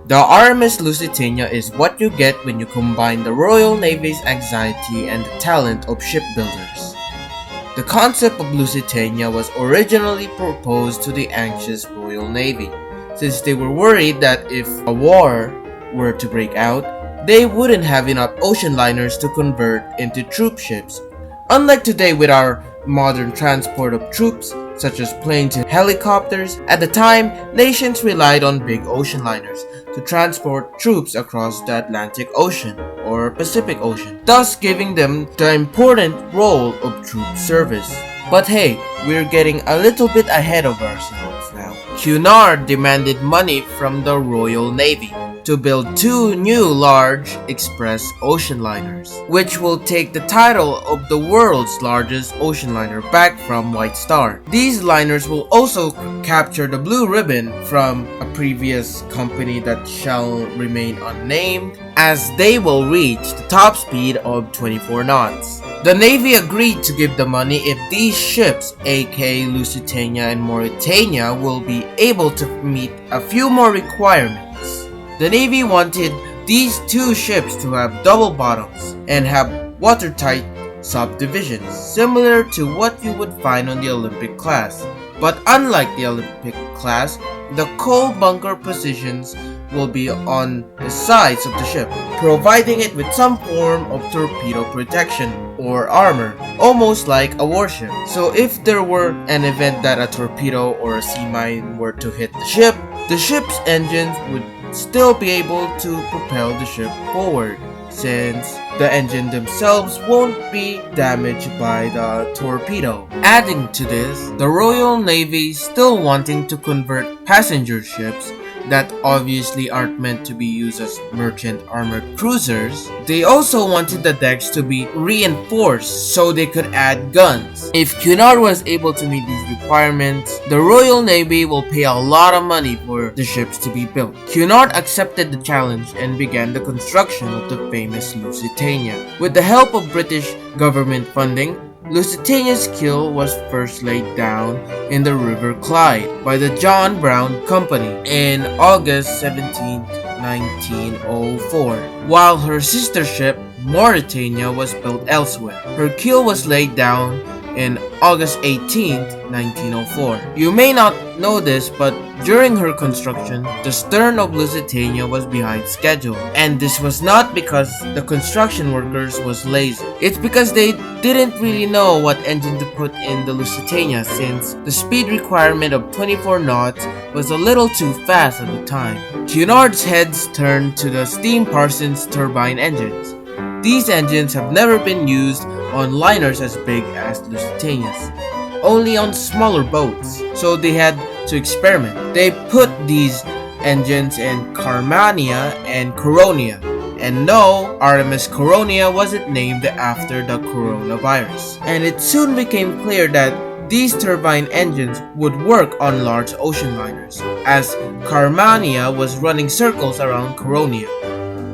The RMS Lusitania is what you get when you combine the Royal Navy's anxiety and the talent of shipbuilders. The concept of Lusitania was originally proposed to the anxious Royal Navy, since they were worried that if a war were to break out, they wouldn't have enough ocean liners to convert into troop ships. Unlike today with our modern transport of troops, such as planes and helicopters, at the time, nations relied on big ocean liners to transport troops across the Atlantic Ocean or Pacific Ocean, thus giving them the important role of troop service. But hey, we're getting a little bit ahead of ourselves now. Cunard demanded money from the Royal Navy to build 2 new large express ocean liners, which will take the title of the world's largest ocean liner back from White Star. These liners will also capture the blue ribbon from a previous company that shall remain unnamed, as they will reach the top speed of 24 knots. The Navy agreed to give the money if these ships, aka Lusitania and Mauretania, will be able to meet a few more requirements. The Navy wanted these 2 ships to have double bottoms and have watertight subdivisions, similar to what you would find on the Olympic class. But unlike the Olympic class, the coal bunker positions will be on the sides of the ship, providing it with some form of torpedo protection or armor, almost like a warship. So if there were an event that a torpedo or a sea mine were to hit the ship's engines would still be able to propel the ship forward, since the engine themselves won't be damaged by the torpedo. Adding to this, the Royal Navy still wanting to convert passenger ships that obviously aren't meant to be used as merchant armored cruisers. They also wanted the decks to be reinforced so they could add guns. If Cunard was able to meet these requirements, the Royal Navy will pay a lot of money for the ships to be built. Cunard accepted the challenge and began the construction of the famous Lusitania. With the help of British government funding, Lusitania's keel was first laid down in the River Clyde by the John Brown Company in August 17, 1904, while her sister ship, Mauretania, was built elsewhere. Her keel was laid down in August 18, 1904. You may not know this, but during her construction, the stern of Lusitania was behind schedule. And this was not because the construction workers was lazy. It's because they didn't really know what engine to put in the Lusitania, since the speed requirement of 24 knots was a little too fast at the time. Cunard's heads turned to the steam Parsons turbine engines. These engines have never been used on liners as big as Lusitania's, only on smaller boats, so they had to experiment. They put these engines in Carmania and Coronia, and no, RMS Coronia wasn't named after the coronavirus. And it soon became clear that these turbine engines would work on large ocean liners, as Carmania was running circles around Coronia.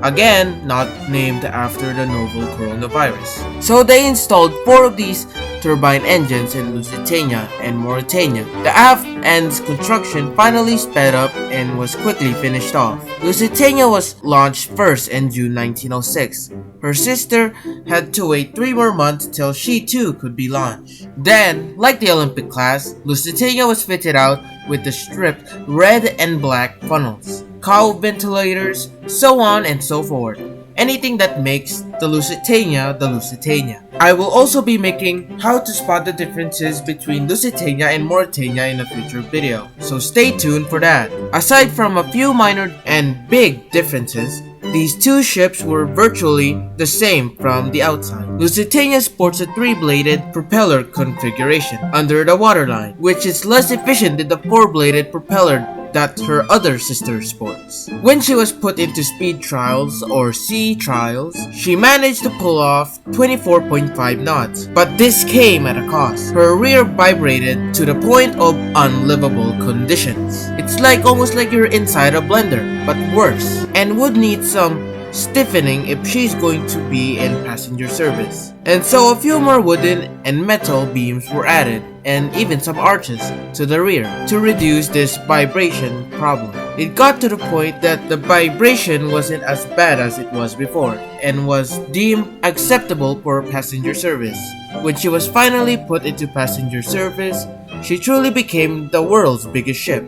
Again, not named after the novel coronavirus. So they installed 4 of these turbine engines in Lusitania and Mauretania. The aft end's construction finally sped up and was quickly finished off. Lusitania was launched first in June 1906. Her sister had to wait 3 more months till she too could be launched. Then, like the Olympic class, Lusitania was fitted out with the stripped red and black funnels, cowl ventilators, so on and so forth. Anything that makes the Lusitania the Lusitania. I will also be making how to spot the differences between Lusitania and Mauretania in a future video, so stay tuned for that. Aside from a few minor and big differences, these 2 ships were virtually the same from the outside. Lusitania sports a 3-bladed propeller configuration under the waterline, which is less efficient than the 4-bladed propeller that her other sister sports. When she was put into speed trials or sea trials, she managed to pull off 24.5 knots, but this came at a cost. Her rear vibrated to the point of unlivable conditions. It's almost like you're inside a blender, but worse, and would need some stiffening if she's going to be in passenger service. And so a few more wooden and metal beams were added, and even some arches to the rear to reduce this vibration problem. It got to the point that the vibration wasn't as bad as it was before and was deemed acceptable for passenger service. When she was finally put into passenger service, she truly became the world's biggest ship,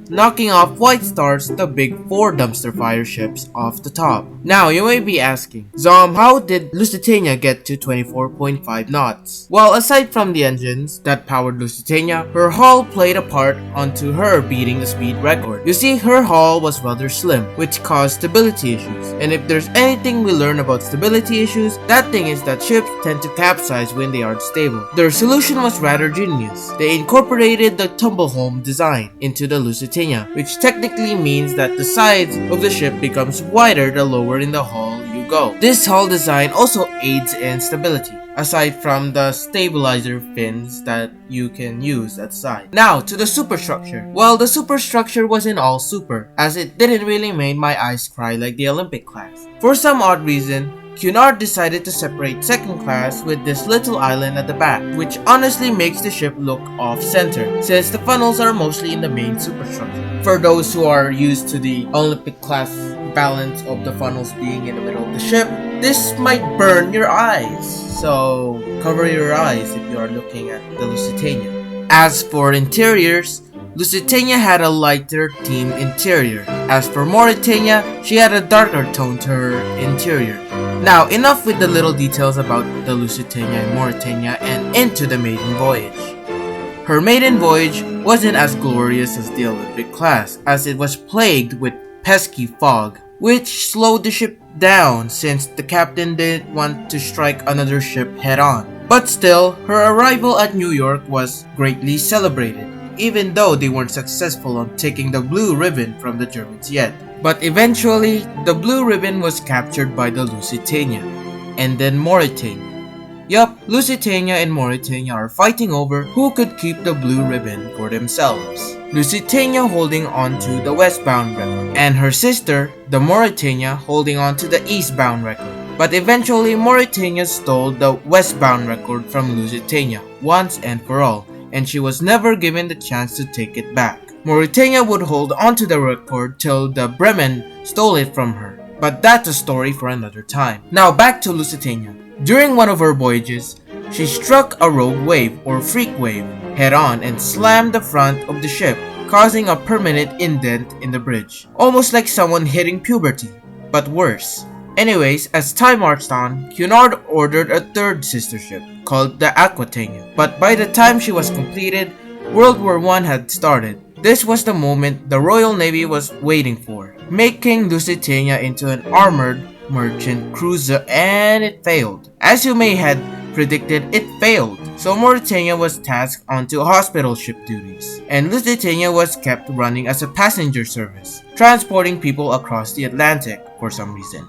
knocking off White Star's the big 4 dumpster fire ships off the top. Now you may be asking, Zom, how did Lusitania get to 24.5 knots? Well, aside from the engines that powered Lusitania, her hull played a part onto her beating the speed record. You see, her hull was rather slim, which caused stability issues. And if there's anything we learn about stability issues, that thing is that ships tend to capsize when they aren't stable. Their solution was rather genius. They incorporated the tumble home design into the Lusitania, which technically means that the sides of the ship becomes wider the lower in the hull you go. This hull design also aids in stability, aside from the stabilizer fins that you can use at side. Now to the superstructure. Well, the superstructure wasn't all super, as it didn't really make my eyes cry like the Olympic class. For some odd reason, Cunard decided to separate second class with this little island at the back, which honestly makes the ship look off-center, since the funnels are mostly in the main superstructure. For those who are used to the Olympic class balance of the funnels being in the middle of the ship, this might burn your eyes, so cover your eyes if you are looking at the Lusitania. As for interiors, Lusitania had a lighter theme interior. As for Mauritania, she had a darker tone to her interior. Now, enough with the little details about the Lusitania and Mauritania and into the maiden voyage. Her maiden voyage wasn't as glorious as the Olympic class, as it was plagued with pesky fog, which slowed the ship down since the captain didn't want to strike another ship head-on. But still, her arrival at New York was greatly celebrated, even though they weren't successful on taking the blue ribbon from the Germans yet. But eventually, the blue ribbon was captured by the Lusitania, and then Mauritania. Yup, Lusitania and Mauritania are fighting over who could keep the blue ribbon for themselves. Lusitania holding on to the westbound record, and her sister, the Mauritania, holding on to the eastbound record. But eventually, Mauritania stole the westbound record from Lusitania once and for all, and she was never given the chance to take it back. Mauritania would hold onto the record till the Bremen stole it from her, but that's a story for another time. Now back to Lusitania. During one of her voyages, she struck a rogue wave or freak wave head-on and slammed the front of the ship, causing a permanent indent in the bridge, almost like someone hitting puberty, but worse. Anyways, as time marched on, Cunard ordered a third sister ship, called the Aquitania, but by the time she was completed, World War I had started. This was the moment the Royal Navy was waiting for, making Lusitania into an armored merchant cruiser, and it failed. As you may have predicted, it failed. So Mauritania was tasked onto hospital ship duties, and Lusitania was kept running as a passenger service, transporting people across the Atlantic for some reason.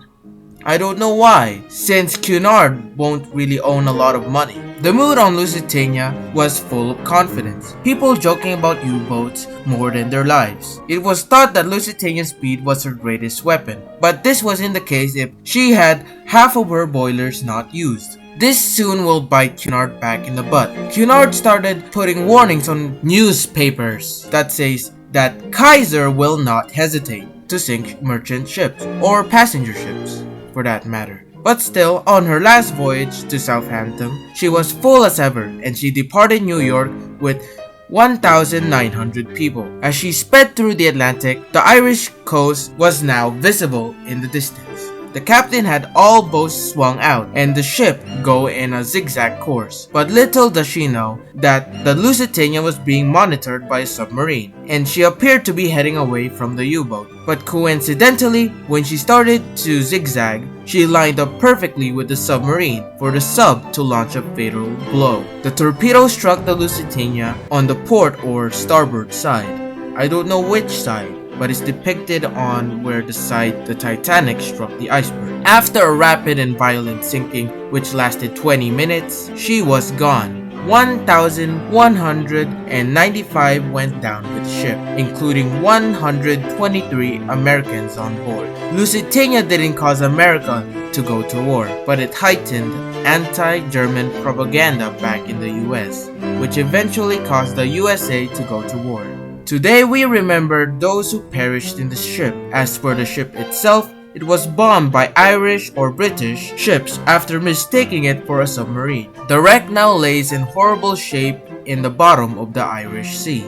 I don't know why, since Cunard won't really own a lot of money. The mood on Lusitania was full of confidence, people joking about U-boats more than their lives. It was thought that Lusitania's speed was her greatest weapon, but this wasn't the case if she had half of her boilers not used. This soon will bite Cunard back in the butt. Cunard started putting warnings on newspapers that says that Kaiser will not hesitate to sink merchant ships or passenger ships, for that matter. But still, on her last voyage to Southampton, she was full as ever, and she departed New York with 1,900 people. As she sped through the Atlantic, the Irish coast was now visible in the distance. The captain had all bows swung out and the ship go in a zigzag course, but little does she know that the Lusitania was being monitored by a submarine, and she appeared to be heading away from the U-boat. But coincidentally, when she started to zigzag, she lined up perfectly with the submarine for the sub to launch a fatal blow. The torpedo struck the Lusitania on the port or starboard side. I don't know which side, but it's depicted on where the side the Titanic struck the iceberg. After a rapid and violent sinking which lasted 20 minutes, she was gone. 1,195 went down with the ship, including 123 Americans on board. Lusitania didn't cause America to go to war, but it heightened anti-German propaganda back in the US, which eventually caused the USA to go to war. Today we remember those who perished in the ship. As for the ship itself, it was bombed by Irish or British ships after mistaking it for a submarine. The wreck now lays in horrible shape in the bottom of the Irish Sea.